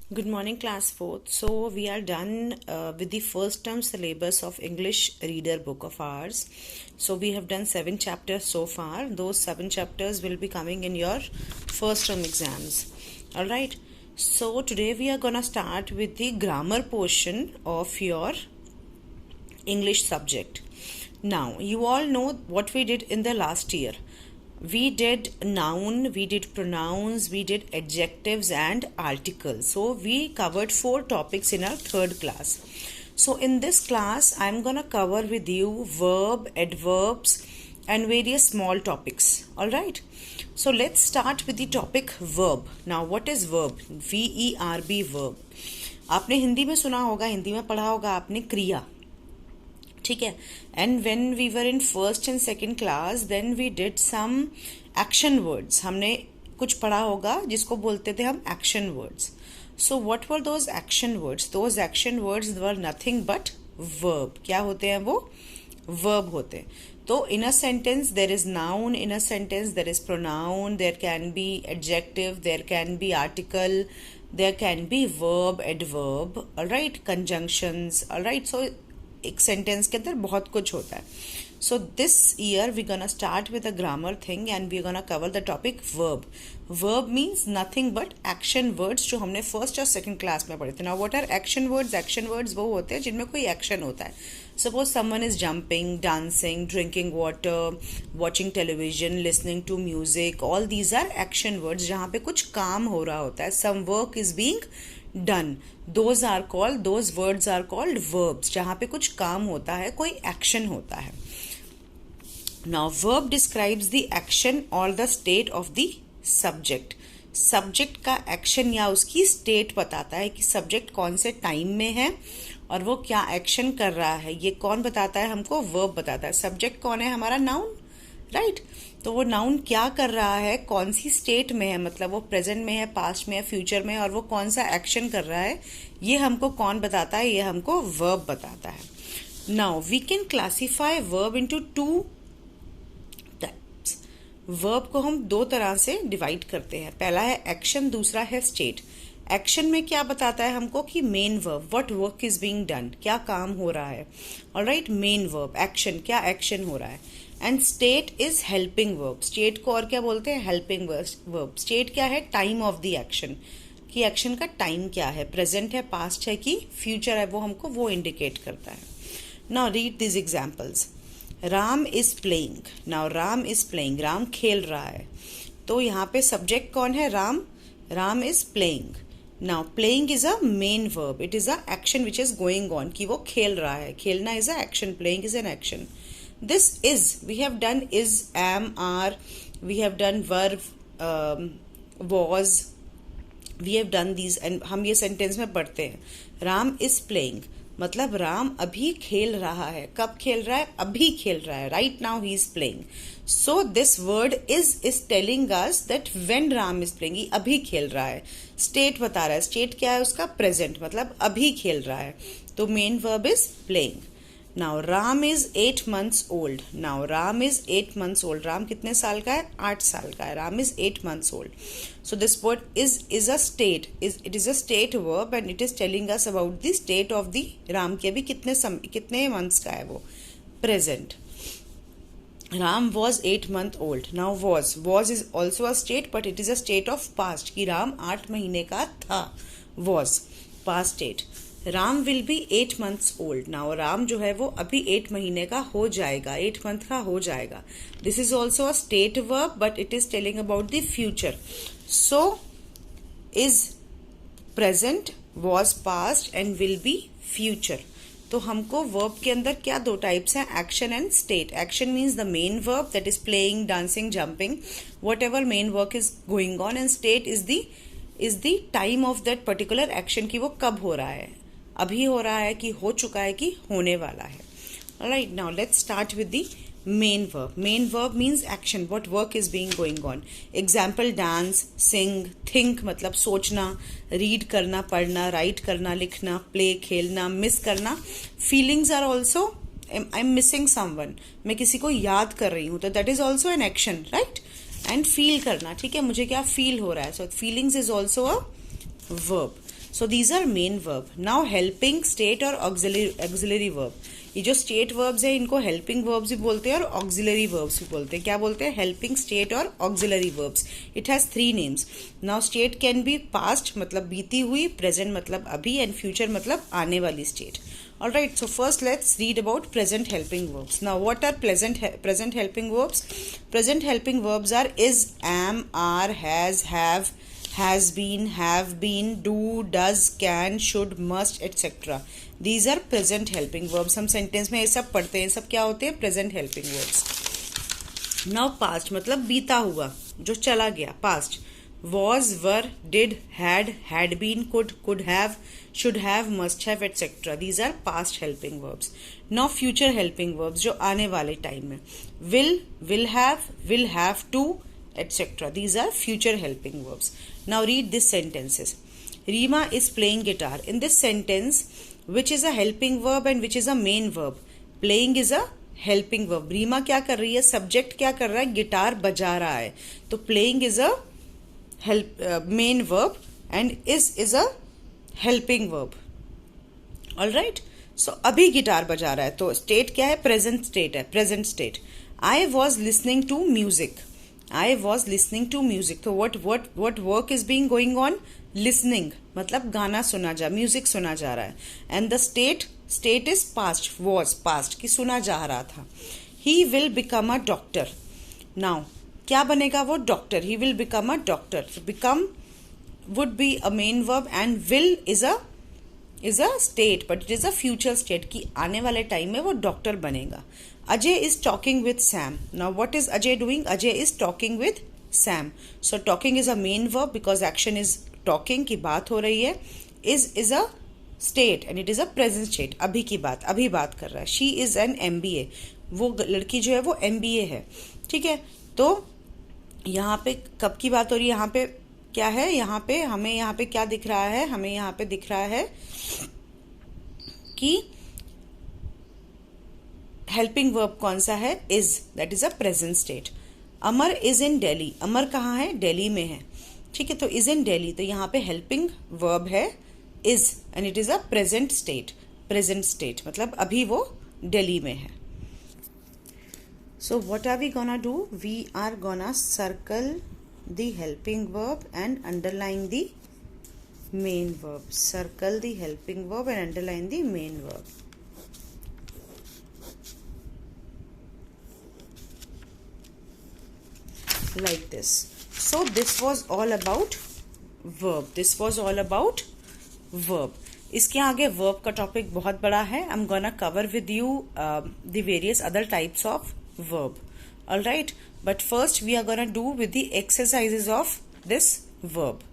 Good morning, class 4th. So, we are done with the first term syllabus of English reader book of ours. So, we have done 7 chapters so far. Those 7 chapters will be coming in your first term exams. Alright. So, today we are gonna start with the grammar portion of your English subject. Now, you all know what we did in the last year. We did noun, we did pronouns, we did adjectives and articles. So we covered 4 topics in our third class. So in this class, I'm gonna cover with you verb, adverbs and various small topics. Alright. So let's start with the topic verb. Now what is verb? V-E-R-B verb. आपने हिंदी में सुना होगा, हिंदी में पढ़ा होगा आपने क्रिया. ठीक है. And when we were in first and second class then we did some action words. हमने कुछ पढ़ा होगा जिसको बोलते थे हम action words. So what were those action words? Those action words were nothing but verb. क्या होते हैं वो? वर्ब होते हैं. तो in a sentence there is noun, in a sentence there is pronoun, there can be adjective, there can be article, there can be verb, adverb, alright, conjunctions, alright. So एक sentence के अंदर बहुत कुछ होता है. So this year we gonna start with a grammar thing and we gonna cover the topic verb. Verb means nothing but action words जो हमने first और सेकंड क्लास में पढ़े थे. Now what are action words? Action words वो होते हैं जिनमें कोई एक्शन होता है. Suppose someone is jumping, dancing, drinking water, watching television, listening to music. All these are action words जहाँ पे कुछ काम हो रहा होता है. Some work is being done. those words are called verbs. जहाँ पे कुछ काम होता है, कोई एक्शन होता है. now verb describes the action or the state of the subject. Subject का एक्शन या उसकी स्टेट बताता है कि सब्जेक्ट कौन से टाइम में है और वो क्या एक्शन कर रहा है. ये कौन बताता है हमको? वर्ब बताता है. सब्जेक्ट कौन है? हमारा नाउन, राइट. तो वो नाउन क्या कर रहा है, कौन सी स्टेट में है, मतलब वो प्रेजेंट में है, पास्ट में है, फ्यूचर में है, और वो कौन सा एक्शन कर रहा है, ये हमको कौन बताता है? ये हमको वर्ब बताता है. Now we can classify verb into 2 types. Verb को हम 2 तरह से डिवाइड करते हैं. पहला है एक्शन, दूसरा है स्टेट. एक्शन में क्या बताता है हमको कि main verb, what work is being done, क्या काम हो रहा है. ऑलराइट, मेन वर्ब, एक्शन, क्या एक्शन हो रहा है. And state is helping verb. State को और क्या बोलते हैं? Helping verb. स्टेट क्या है? टाइम ऑफ द एक्शन, कि एक्शन का टाइम क्या है, प्रेजेंट है, पास्ट है कि फ्यूचर है, वो हमको वो इंडिकेट करता है. Now read this examples. Ram is playing. Now Ram is playing, Ram खेल रहा है. तो यहाँ पे सब्जेक्ट कौन है? Ram. Ram is playing. Now playing is a main verb. It is a action which is going on, कि वो खेल रहा है. खेलना is a action, playing is an action. This is, we have done is, am, are, we have done verb, was, we have done these. and हम ये sentence में पढ़ते हैं. राम इज प्लेइंग मतलब राम अभी खेल रहा है. कब खेल रहा है? अभी खेल रहा है. Right now he is playing. So this word is telling us that when Ram is playing, अभी खेल रहा है. स्टेट बता रहा है. स्टेट क्या है उसका? प्रेजेंट, मतलब अभी खेल रहा है. तो main verb is playing. Now Ram is 8 months old. Now Ram is 8 months old. Ram कितने साल का है? 8 साल का है. Ram is 8 months old. So this word is a state. It is a state verb and it is telling us about the state of the Ram के अभी कितने months का है वो? Present. Ram was 8 month old. Now was is also a state but it is a state of past, कि राम 8 महीने का था. Was past state. Ram will be 8 months old. Now Ram जो है वो अभी 8 महीने का हो जाएगा, 8 month का हो जाएगा. This is also a state verb but it is telling about the future. So is present, was past and will be future. तो हमको वर्ब के अंदर क्या 2 टाइप्स हैं? Action and state. Action means the main verb that is playing, dancing, jumping, what ever main work is going on. And state is the time of that particular action, की वो कब हो रहा है, अभी हो रहा है कि हो चुका है कि होने वाला है. Alright, now let's start with the main verb. Main verb means action, what work is being going on. Example dance, sing, think मतलब सोचना, रीड करना, पढ़ना, राइट करना, लिखना, प्ले खेलना, मिस करना. Feelings are also, I am missing someone, मैं किसी को याद कर रही हूँ, तो that is also an action, right. And feel करना, ठीक है, मुझे क्या फील हो रहा है. So feelings is also a verb. So these are main verb. Now helping state और auxiliary verb. ये जो स्टेट वर्ब्स है इनको हेल्पिंग वर्ब्स भी बोलते हैं और ऑक्सिलरी वर्ब्स भी बोलते हैं. क्या बोलते हैं? हेल्पिंग स्टेट और auxiliary verbs. It has 3 names. Now state can be past मतलब बीती हुई, प्रेजेंट मतलब अभी, एंड फ्यूचर मतलब आने वाली state. Alright, so first let's read about present helping verbs. Now what are present helping verbs? Present helping verbs are is, am, are, has been, have been, do, does, can, should, must, etc. These are present helping verbs. हम sentence में ये सब पढ़ते हैं. सब क्या होते हैं? present helping verbs. Now past मतलब बीता हुआ, जो चला गया, past. Was, were, did, had been, could have, should have, must have, etc. These are past helping verbs. Now future helping verbs जो आने वाले टाइम में. will have to, etc. These are future helping verbs. Now read these sentences. Rima is playing guitar. In this sentence, which is a helping verb and which is a main verb? Playing is a helping verb. Reema क्या कर रही है? Subject क्या कर रहा है? Guitar बजा रहा है. तो playing is a main verb and is a helping verb. All right. So अभी गिटार बजा रहा है तो स्टेट क्या है? प्रेजेंट स्टेट है. Present state. I was listening to music. I was listening to music. तो what work is being going on? Listening मतलब गाना सुना जा, म्यूजिक सुना जा रहा है. And the state is past, was past कि सुना जा रहा था. He will become a doctor. Now क्या बनेगा वो? Doctor. He will become a doctor. Become would be a main verb and will is a state, but it is a future state कि आने वाले टाइम में वो डॉक्टर बनेगा. Ajay is talking with Sam. Now what is Ajay doing? Ajay is talking with Sam. So talking is a main verb because action is talking की बात हो रही है. Is a state and it is a present state. अभी की बात, अभी बात कर रहा है. She is an MBA. वो लड़की जो है वो MBA है. ठीक है. तो यहाँ पे कब की बात हो रही है? यहाँ पे क्या है? यहाँ पे हमें यहाँ पे क्या दिख रहा है? हमें यहाँ पे दिख रहा है कि हेल्पिंग वर्ब कौन सा है? Is. That is a present state. Amar is in Delhi. Amar कहाँ है? दिल्ली में है. ठीक है. तो इज इन दिल्ली, तो यहाँ पे हेल्पिंग वर्ब है is and it is a present state. Present state मतलब अभी वो दिल्ली में है. So what are we gonna do? We are gonna circle the helping verb and underline the main verb. Circle the helping verb and underline the main verb. Like this. So this was all about verb. This was all about verb. इसके आगे verb का topic बहुत बड़ा है. I'm gonna cover with you the various other types of verb. All right, but first we are gonna do with the exercises of this verb.